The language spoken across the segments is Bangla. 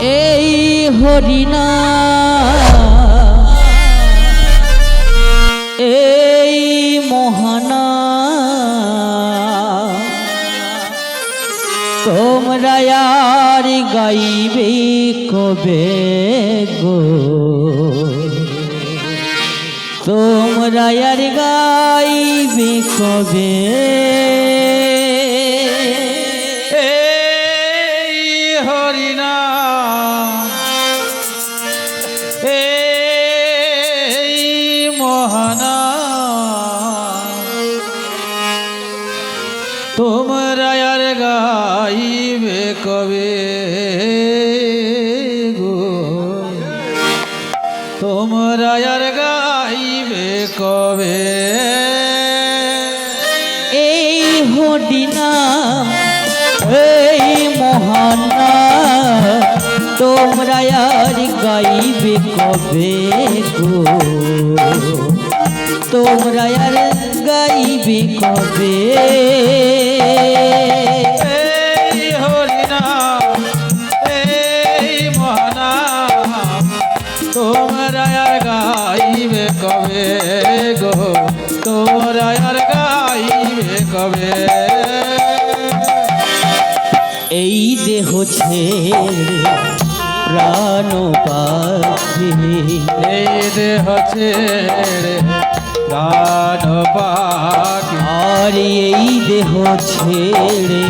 এই হরিনা এই মহানা তোমরা আর গাইবে কবে গো, তোমরা আর গাইবে কবে। তোমরা আর গাইবে কবে গো, তোমরা আর গাইবে কবে। এই হরিনা এই মহানা তোমরা আর গাইবে কবে গো, তোমরা আর গাইবে কবে। এই হরিনা এই মহানা তোমরা আর গাইবে কবে গো, তোমরা আর গাইবে কবে। এই দেহ ছেড়ে প্রাণ পাখি, এই দেহ ছেড়ে প্রাণ পাখি, আর এই দেহ ছেড়ে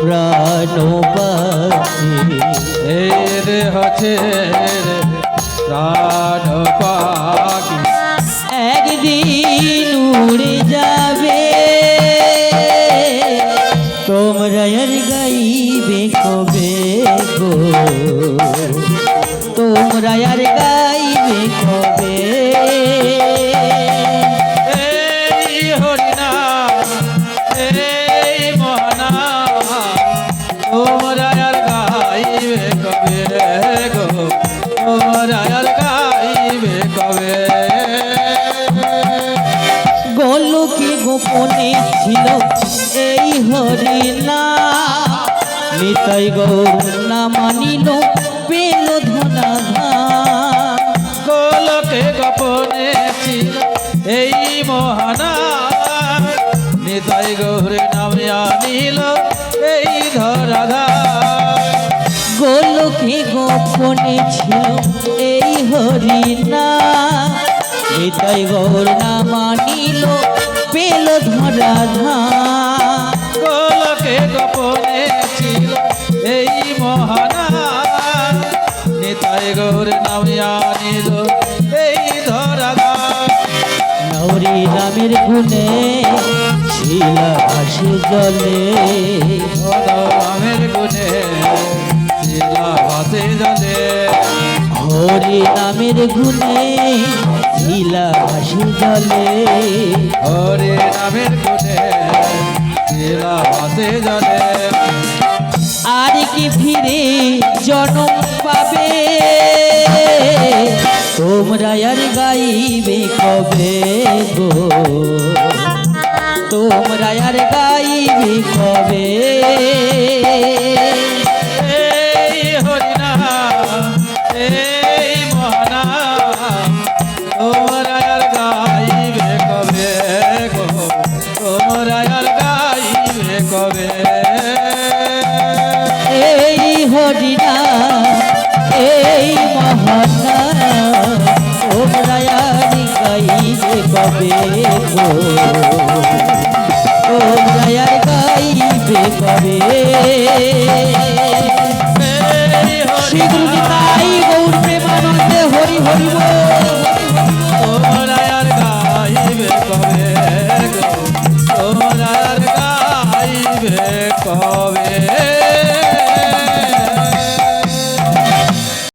প্রাণ পাখি, এই দেহ ছেড়ে প্রাণ পাখি একদিন উড়ে যাবে, তোমরা আর গাইবে কবে গো, তোমরা আর গাইবে কবে। এই হরিনা এই মহানা তোমরা আর গাইবে কবে গো, তোমরা আর গাইবে কবে। গোলকে গোপনে ছিল এই হরিনা, নিতাই গৌর না মানিল পেল ধনা ধান। গোলকে গোপনে ছিল এই মহানা, নিতাই গৌরে নামে আনিল এই ধরাধার। গোলকে গোপনে ছিল এই হরিনা, নিতাই গৌর না মানিল পেল ধরা ধান। গোলকে গোপনে ছিল এই মহানা, নিতাই গৌর নামে আনিল এই ধরাধার। নৌরি রামের গুণে ছিল ভাসে জলে, রামের গুণে ছিল ভাসে জলে, হরি নামের গুণে ছিল ভাসে জলে, হরে নামের গুণে ছিল ভাসে জলে। আর কি ফিরে জন্ম পাবে, তোমরা আর গাইবে কবে গো, তোমরা আর গাইবে কবে। এই হরিনা এই মহানা তোমরা আর গাইবে কবে গো, তোমরা আর গাইবে কবে। এই হরিনা এই মহানা তোমরা আর গাইবে কবে গো, তোমরা আর গাইবে কবে। শ্রী গুরু নিতাই গৌর প্রেমানন্দে হরি হরি।